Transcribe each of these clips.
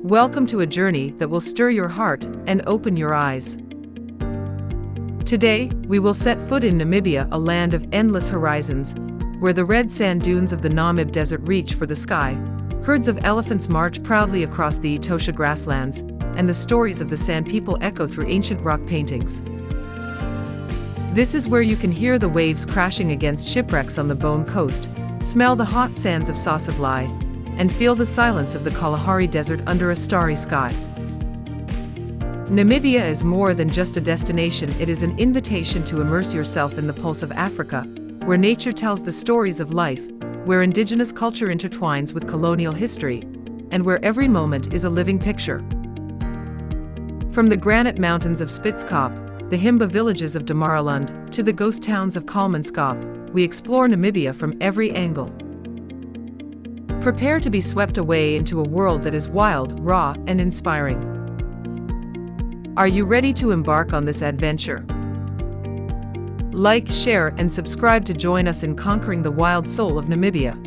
Welcome to a journey that will stir your heart and open your eyes. Today, we will set foot in Namibia, a land of endless horizons, where the red sand dunes of the Namib Desert reach for the sky, herds of elephants march proudly across the Etosha grasslands, and the stories of the Sand People echo through ancient rock paintings. This is where you can hear the waves crashing against shipwrecks on the Bone Coast, smell the hot sands of Sossusvlei, and feel the silence of the Kalahari Desert under a starry sky. Namibia is more than just a destination, it is an invitation to immerse yourself in the pulse of Africa, where nature tells the stories of life, where indigenous culture intertwines with colonial history, and where every moment is a living picture. From the granite mountains of Spitzkop, the Himba villages of Damaraland, to the ghost towns of Kolmanskop, we explore Namibia from every angle. Prepare to be swept away into a world that is wild, raw, and inspiring. Are you ready to embark on this adventure? Like, share, and subscribe to join us in conquering the wild soul of Namibia.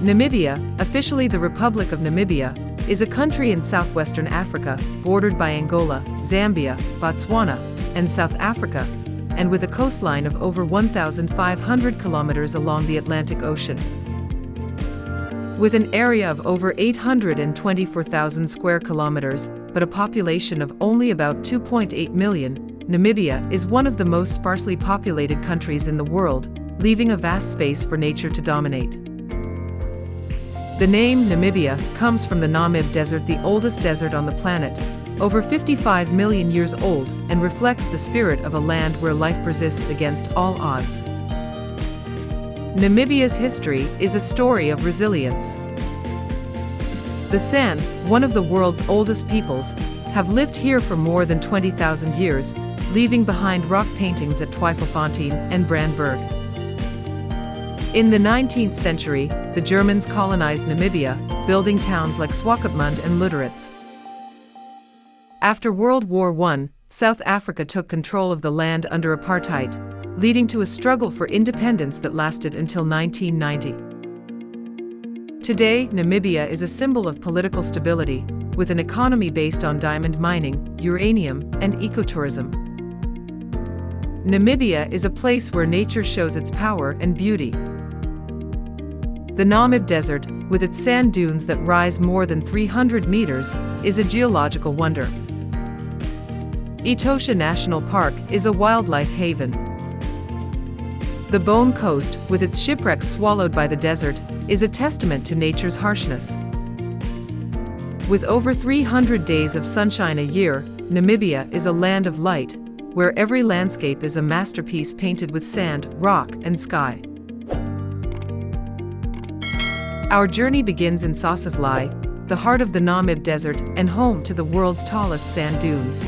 Namibia, officially the Republic of Namibia, is a country in southwestern Africa, bordered by Angola, Zambia, Botswana, and South Africa, and with a coastline of over 1,500 kilometers along the Atlantic Ocean. With an area of over 824,000 square kilometers, but a population of only about 2.8 million, Namibia is one of the most sparsely populated countries in the world, leaving a vast space for nature to dominate. The name Namibia comes from the Namib Desert, the oldest desert on the planet, over 55 million years old, and reflects the spirit of a land where life persists against all odds. Namibia's history is a story of resilience. The San, one of the world's oldest peoples, have lived here for more than 20,000 years, leaving behind rock paintings at Tweefontein and Brandberg. In the 19th century, the Germans colonized Namibia, building towns like Swakopmund and Lüderitz. After World War I, South Africa took control of the land under apartheid, leading to a struggle for independence that lasted until 1990. Today, Namibia is a symbol of political stability, with an economy based on diamond mining, uranium, and ecotourism. Namibia is a place where nature shows its power and beauty. The Namib Desert, with its sand dunes that rise more than 300 meters, is a geological wonder. Etosha National Park is a wildlife haven. The Bone Coast, with its shipwrecks swallowed by the desert, is a testament to nature's harshness. With over 300 days of sunshine a year, Namibia is a land of light, where every landscape is a masterpiece painted with sand, rock, and sky. Our journey begins in Sossusvlei, the heart of the Namib Desert and home to the world's tallest sand dunes.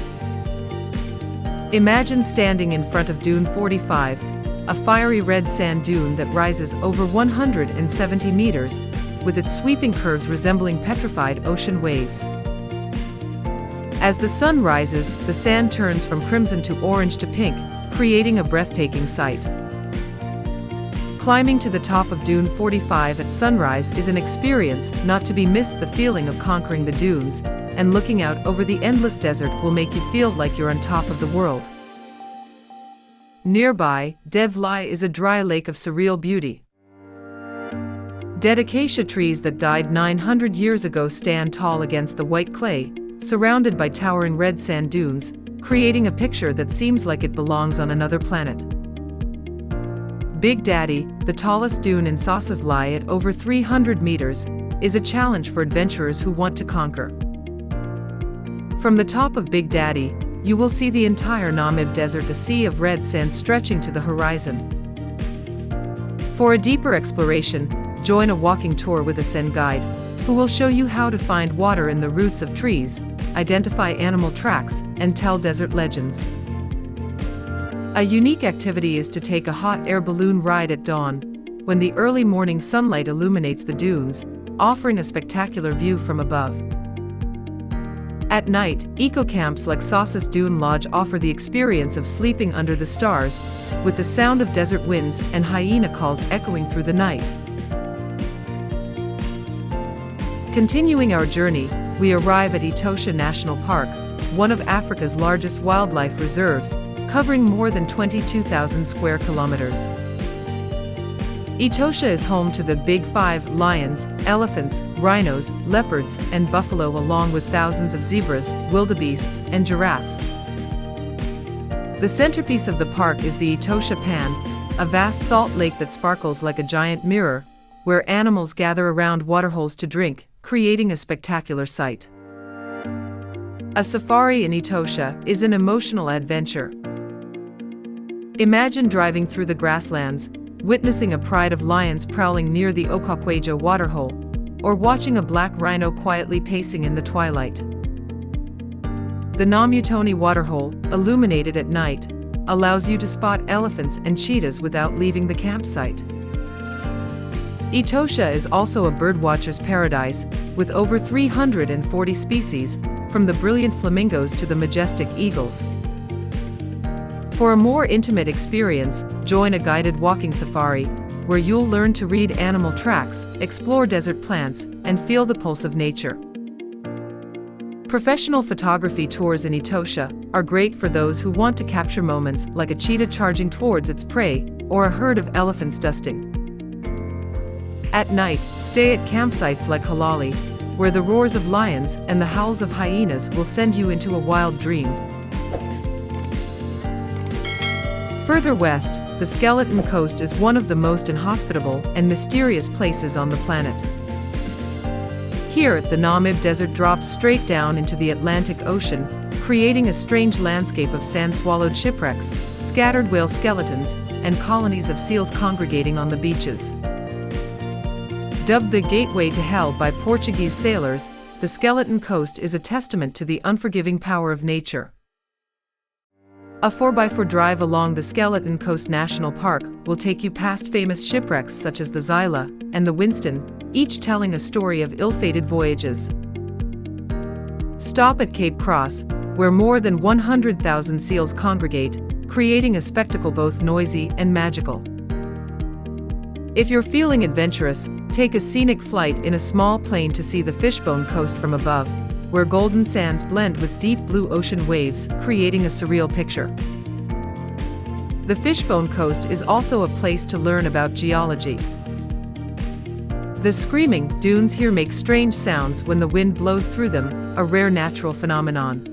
Imagine standing in front of Dune 45, a fiery red sand dune that rises over 170 meters, with its sweeping curves resembling petrified ocean waves. As the sun rises, the sand turns from crimson to orange to pink, creating a breathtaking sight. Climbing to the top of Dune 45 at sunrise is an experience not to be missed. The feeling of conquering the dunes and looking out over the endless desert will make you feel like you're on top of the world. Nearby, Deadvlei is a dry lake of surreal beauty. Dead acacia trees that died 900 years ago stand tall against the white clay, surrounded by towering red sand dunes, creating a picture that seems like it belongs on another planet. Big Daddy, the tallest dune in Sossusvlei at over 300 meters, is a challenge for adventurers who want to conquer. From the top of Big Daddy, you will see the entire Namib Desert, a sea of red sand stretching to the horizon. For a deeper exploration, join a walking tour with a Sen guide, who will show you how to find water in the roots of trees, identify animal tracks, and tell desert legends. A unique activity is to take a hot air balloon ride at dawn, when the early morning sunlight illuminates the dunes, offering a spectacular view from above. At night, eco-camps like Sossus Dune Lodge offer the experience of sleeping under the stars, with the sound of desert winds and hyena calls echoing through the night. Continuing our journey, we arrive at Etosha National Park, one of Africa's largest wildlife reserves, covering more than 22,000 square kilometers. Etosha is home to the Big Five: lions, elephants, rhinos, leopards, and buffalo, along with thousands of zebras, wildebeests, and giraffes. The centerpiece of the park is the Etosha Pan, a vast salt lake that sparkles like a giant mirror, where animals gather around waterholes to drink, creating a spectacular sight. A safari in Etosha is an emotional adventure. Imagine driving through the grasslands, witnessing a pride of lions prowling near the Okokweja waterhole, or watching a black rhino quietly pacing in the twilight. The Namutoni waterhole, illuminated at night, allows you to spot elephants and cheetahs without leaving the campsite. Etosha is also a birdwatcher's paradise, with over 340 species, from the brilliant flamingos to the majestic eagles. For a more intimate experience, join a guided walking safari, where you'll learn to read animal tracks, explore desert plants, and feel the pulse of nature. Professional photography tours in Etosha are great for those who want to capture moments like a cheetah charging towards its prey, or a herd of elephants dusting. At night, stay at campsites like Kalahari, where the roars of lions and the howls of hyenas will send you into a wild dream. Further west, the Skeleton Coast is one of the most inhospitable and mysterious places on the planet. Here, the Namib Desert drops straight down into the Atlantic Ocean, creating a strange landscape of sand-swallowed shipwrecks, scattered whale skeletons, and colonies of seals congregating on the beaches. Dubbed the Gateway to Hell by Portuguese sailors, the Skeleton Coast is a testament to the unforgiving power of nature. A 4x4 drive along the Skeleton Coast National Park will take you past famous shipwrecks such as the Zyla and the Winston, each telling a story of ill-fated voyages. Stop at Cape Cross, where more than 100,000 seals congregate, creating a spectacle both noisy and magical. If you're feeling adventurous, take a scenic flight in a small plane to see the Fishbone coast from above, where golden sands blend with deep blue ocean waves, creating a surreal picture. The Fishbone coast is also a place to learn about geology. The screaming dunes here make strange sounds when the wind blows through them, a rare natural phenomenon.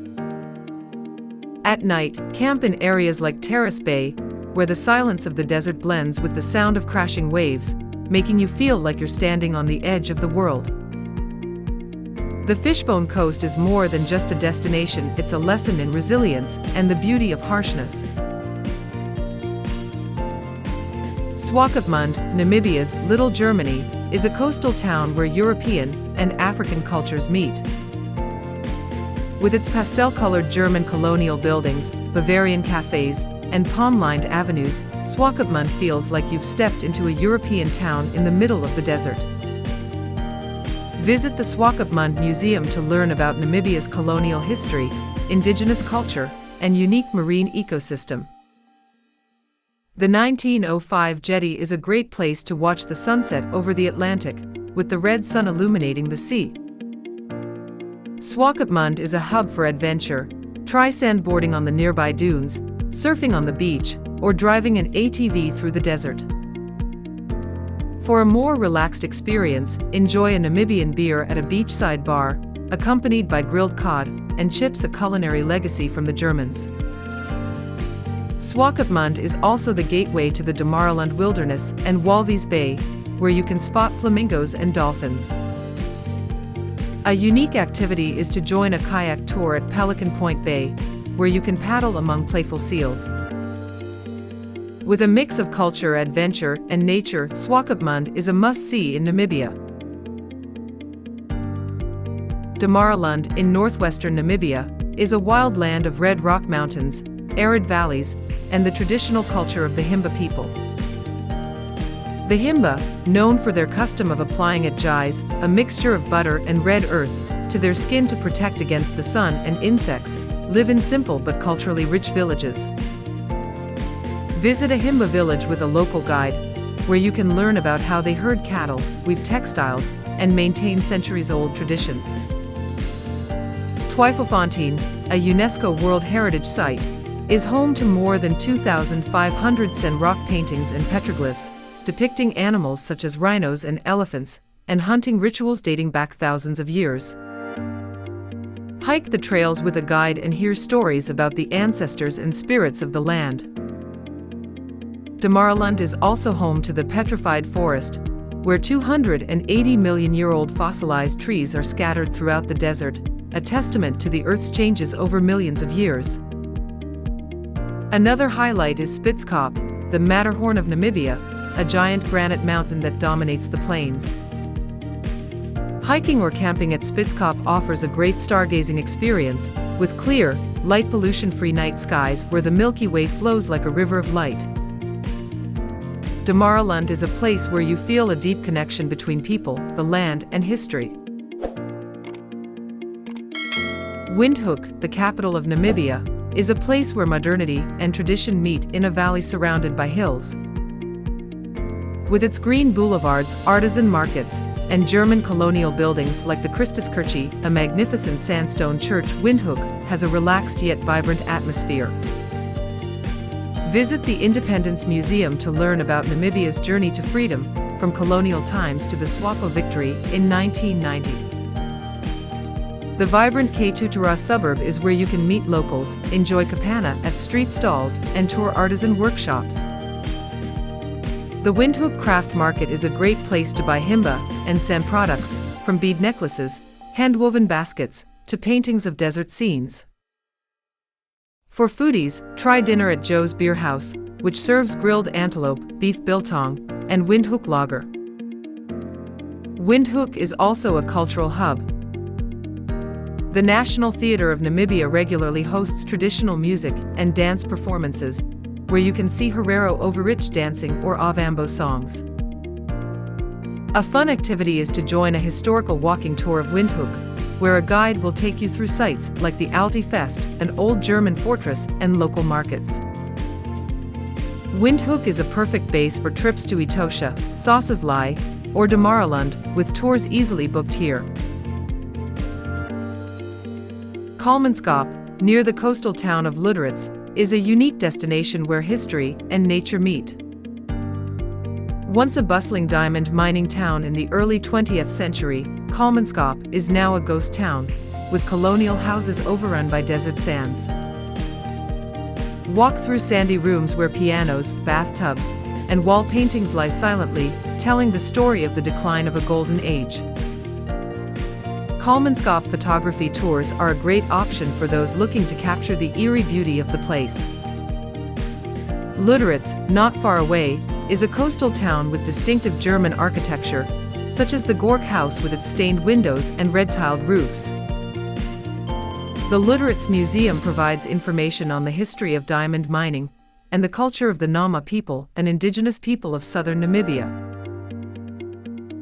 At night, camp in areas like Terrace Bay, where the silence of the desert blends with the sound of crashing waves, making you feel like you're standing on the edge of the world. The Fishbone Coast is more than just a destination, it's a lesson in resilience and the beauty of harshness. Swakopmund, Namibia's Little Germany, is a coastal town where European and African cultures meet. With its pastel-colored German colonial buildings, Bavarian cafes, and palm-lined avenues, Swakopmund feels like you've stepped into a European town in the middle of the desert. Visit the Swakopmund Museum to learn about Namibia's colonial history, indigenous culture, and unique marine ecosystem. The 1905 jetty is a great place to watch the sunset over the Atlantic, with the red sun illuminating the sea. Swakopmund is a hub for adventure. Try sandboarding on the nearby dunes, surfing on the beach, or driving an ATV through the desert. For a more relaxed experience, enjoy a Namibian beer at a beachside bar, accompanied by grilled cod and chips, a culinary legacy from the Germans. Swakopmund is also the gateway to the Damaraland wilderness and Walvis Bay, where you can spot flamingos and dolphins. A unique activity is to join a kayak tour at Pelican Point Bay, where you can paddle among playful seals. With a mix of culture, adventure, and nature, Swakopmund is a must-see in Namibia. Damaraland, in northwestern Namibia, is a wild land of red rock mountains, arid valleys, and the traditional culture of the Himba people. The Himba, known for their custom of applying adjais, a mixture of butter and red earth, to their skin to protect against the sun and insects, live in simple but culturally rich villages. Visit a Himba village with a local guide, where you can learn about how they herd cattle, weave textiles, and maintain centuries-old traditions. Twyfelfontein, a UNESCO World Heritage Site, is home to more than 2,500 Sen rock paintings and petroglyphs, depicting animals such as rhinos and elephants, and hunting rituals dating back thousands of years. Hike the trails with a guide and hear stories about the ancestors and spirits of the land. Damaraland is also home to the Petrified Forest, where 280-million-year-old fossilized trees are scattered throughout the desert, a testament to the Earth's changes over millions of years. Another highlight is Spitskop, the Matterhorn of Namibia, a giant granite mountain that dominates the plains. Hiking or camping at Spitskop offers a great stargazing experience, with clear, light pollution-free night skies where the Milky Way flows like a river of light. Damaraland is a place where you feel a deep connection between people, the land, and history. Windhoek, the capital of Namibia, is a place where modernity and tradition meet in a valley surrounded by hills. With its green boulevards, artisan markets, and German colonial buildings like the Christuskirche, a magnificent sandstone church, Windhoek has a relaxed yet vibrant atmosphere. Visit the Independence Museum to learn about Namibia's journey to freedom, from colonial times to the SWAPO victory in 1990. The vibrant kttravel suburb is where you can meet locals, enjoy kapana at street stalls, and tour artisan workshops. The Windhoek Craft Market is a great place to buy Himba and sand products, from bead necklaces, hand-woven baskets, to paintings of desert scenes. For foodies, try dinner at Joe's Beer House, which serves grilled antelope, beef biltong, and Windhoek lager. Windhoek is also a cultural hub. The National Theatre of Namibia regularly hosts traditional music and dance performances, where you can see Herero Overich dancing or Ovambo songs. A fun activity is to join a historical walking tour of Windhoek, where a guide will take you through sites like the Alti Fest, an old German fortress, and local markets. Windhoek is a perfect base for trips to Etosha, Sossusvlei, or Damaraland, with tours easily booked here. Kolmanskop, near the coastal town of Lüderitz, is a unique destination where history and nature meet. Once a bustling diamond mining town in the early 20th century, Kolmanskop is now a ghost town, with colonial houses overrun by desert sands. Walk through sandy rooms where pianos, bathtubs, and wall paintings lie silently, telling the story of the decline of a golden age. Kolmanskop photography tours are a great option for those looking to capture the eerie beauty of the place. Lüderitz, not far away, is a coastal town with distinctive German architecture, such as the Gork House with its stained windows and red-tiled roofs. The Lüderitz Museum provides information on the history of diamond mining and the culture of the Nama people, an indigenous people of southern Namibia.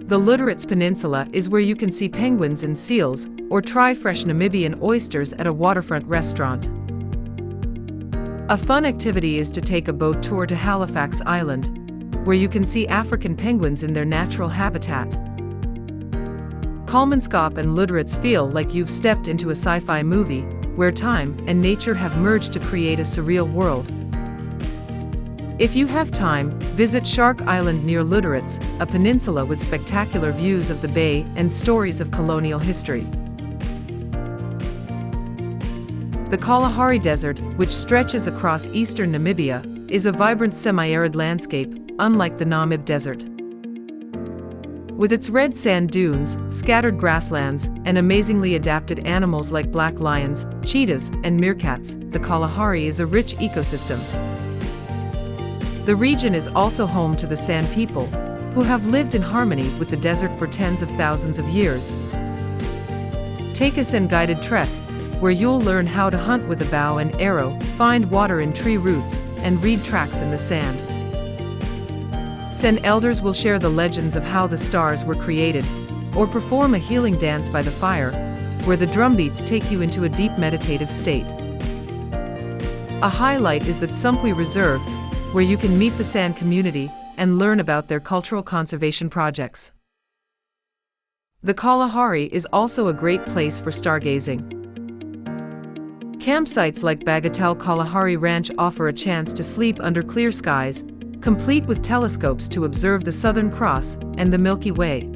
The Lüderitz Peninsula is where you can see penguins and seals, or try fresh Namibian oysters at a waterfront restaurant. A fun activity is to take a boat tour to Halifax Island, where you can see African penguins in their natural habitat. Kolmanskop and Lüderitz feel like you've stepped into a sci-fi movie, where time and nature have merged to create a surreal world. If you have time, visit Shark Island near Lüderitz, a peninsula with spectacular views of the bay and stories of colonial history. The Kalahari Desert, which stretches across eastern Namibia, is a vibrant semi-arid landscape, unlike the Namib Desert. With its red sand dunes, scattered grasslands, and amazingly adapted animals like black lions, cheetahs, and meerkats, the Kalahari is a rich ecosystem. The region is also home to the San people, who have lived in harmony with the desert for tens of thousands of years. Take a Sen-guided trek, where you'll learn how to hunt with a bow and arrow, find water in tree roots, and read tracks in the sand. Sen elders will share the legends of how the stars were created, or perform a healing dance by the fire, where the drumbeats take you into a deep meditative state. A highlight is the Tsumpwi Reserve, where you can meet the San community, and learn about their cultural conservation projects. The Kalahari is also a great place for stargazing. Campsites like Bagatelle Kalahari Ranch offer a chance to sleep under clear skies, complete with telescopes to observe the Southern Cross and the Milky Way.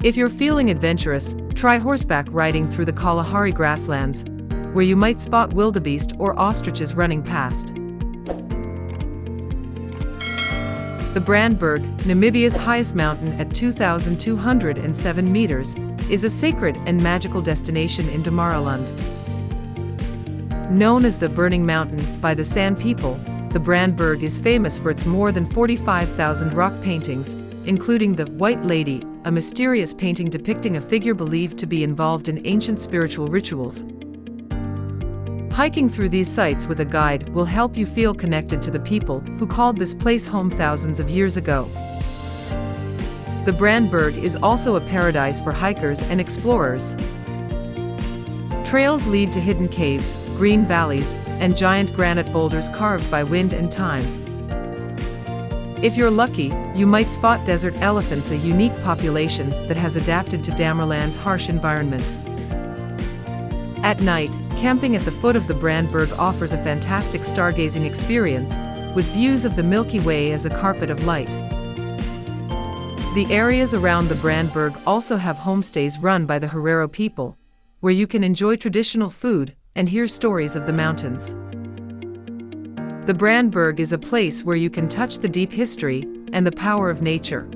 If you're feeling adventurous, try horseback riding through the Kalahari grasslands, where you might spot wildebeest or ostriches running past. The Brandberg, Namibia's highest mountain at 2,207 meters, is a sacred and magical destination in Damaraland. Known as the Burning Mountain by the San people, the Brandberg is famous for its more than 45,000 rock paintings, including the White Lady, a mysterious painting depicting a figure believed to be involved in ancient spiritual rituals. Hiking through these sites with a guide will help you feel connected to the people who called this place home thousands of years ago. The Brandberg is also a paradise for hikers and explorers. Trails lead to hidden caves, green valleys, and giant granite boulders carved by wind and time. If you're lucky, you might spot desert elephants, a unique population that has adapted to Damaraland's harsh environment. At night, camping at the foot of the Brandberg offers a fantastic stargazing experience, with views of the Milky Way as a carpet of light. The areas around the Brandberg also have homestays run by the Herero people, where you can enjoy traditional food and hear stories of the mountains. The Brandberg is a place where you can touch the deep history and the power of nature.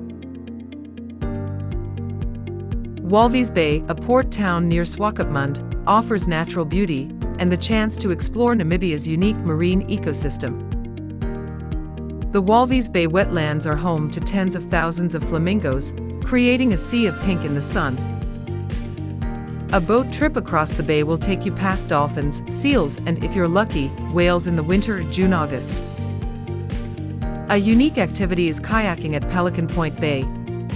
Walvis Bay, a port town near Swakopmund, offers natural beauty and the chance to explore Namibia's unique marine ecosystem. The Walvis Bay wetlands are home to tens of thousands of flamingos, creating a sea of pink in the sun. A boat trip across the bay will take you past dolphins, seals, and if you're lucky, whales in the winter, June-August. A unique activity is kayaking at Pelican Point Bay,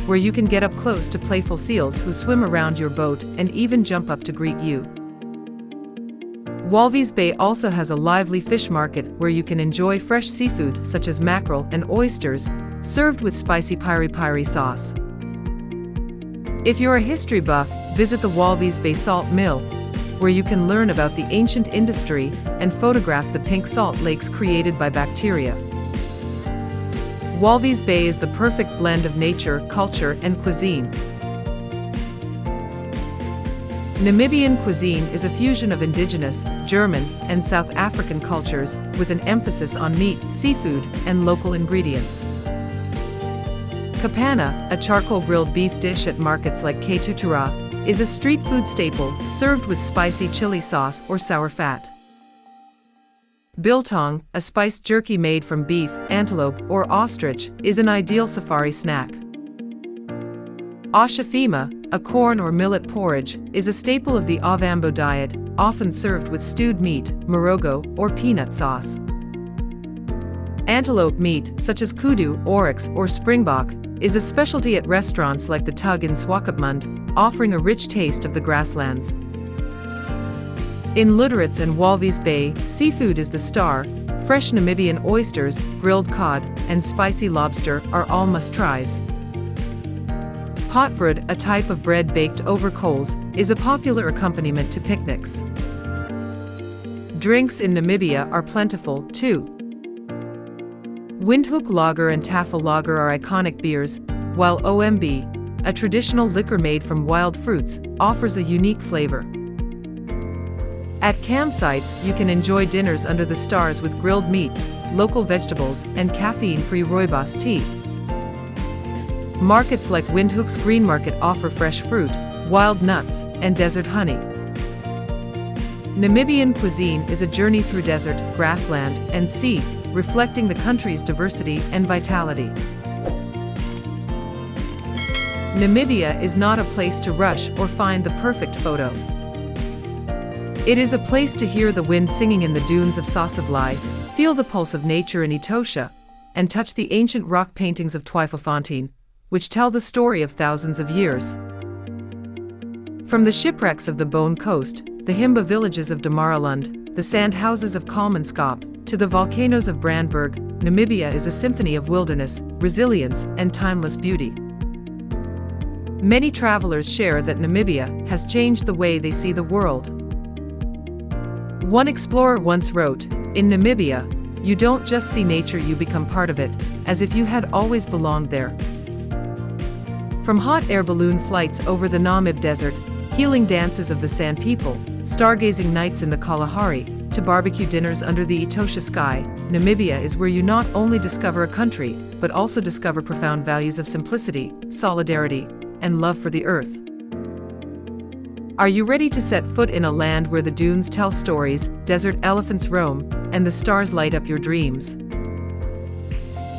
where you can get up close to playful seals who swim around your boat and even jump up to greet you. Walvis Bay also has a lively fish market where you can enjoy fresh seafood such as mackerel and oysters, served with spicy piri-piri sauce. If you're a history buff, visit the Walvis Bay Salt Mill, where you can learn about the ancient industry and photograph the pink salt lakes created by bacteria. Walvis Bay is the perfect blend of nature, culture, and cuisine. Namibian cuisine is a fusion of indigenous, German, and South African cultures, with an emphasis on meat, seafood, and local ingredients. Kapana, a charcoal-grilled beef dish at markets like httravel, is a street food staple, served with spicy chili sauce or sour fat. Biltong, a spiced jerky made from beef, antelope, or ostrich, is an ideal safari snack. Oshafima, a corn or millet porridge, is a staple of the Ovambo diet, often served with stewed meat, morogo, or peanut sauce. Antelope meat, such as kudu, oryx, or springbok, is a specialty at restaurants like the Tug in Swakopmund, offering a rich taste of the grasslands. In Lüderitz and Walvis Bay, seafood is the star. Fresh Namibian oysters, grilled cod, and spicy lobster are all must-tries. Potbread, a type of bread baked over coals, is a popular accompaniment to picnics. Drinks in Namibia are plentiful, too. Windhoek Lager and Tafel Lager are iconic beers, while OMB, a traditional liquor made from wild fruits, offers a unique flavor. At campsites, you can enjoy dinners under the stars with grilled meats, local vegetables, and caffeine-free rooibos tea. Markets like Windhoek's Green Market offer fresh fruit, wild nuts, and desert honey. Namibian cuisine is a journey through desert, grassland, and sea, reflecting the country's diversity and vitality. Namibia is not a place to rush or find the perfect photo. It is a place to hear the wind singing in the dunes of Sossusvlei, feel the pulse of nature in Etosha, and touch the ancient rock paintings of Tweefontein, which tell the story of thousands of years. From the shipwrecks of the Bone Coast, the Himba villages of Damaraland, the sand houses of Kolmanskop, to the volcanoes of Brandberg, Namibia is a symphony of wilderness, resilience, and timeless beauty. Many travelers share that Namibia has changed the way they see the world. One explorer once wrote, "In Namibia, you don't just see nature, you become part of it, as if you had always belonged there." From hot air balloon flights over the Namib Desert, healing dances of the Sand People, stargazing nights in the Kalahari, to barbecue dinners under the Etosha sky, Namibia is where you not only discover a country, but also discover profound values of simplicity, solidarity, and love for the earth. Are you ready to set foot in a land where the dunes tell stories, desert elephants roam, and the stars light up your dreams?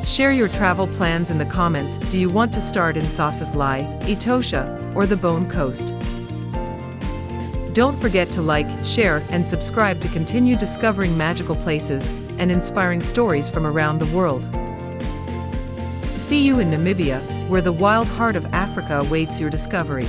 Share your travel plans in the comments. Do you want to start in Sossusvlei, Etosha, or the Bone Coast? Don't forget to like, share, and subscribe to continue discovering magical places and inspiring stories from around the world. See you in Namibia, where the wild heart of Africa awaits your discovery.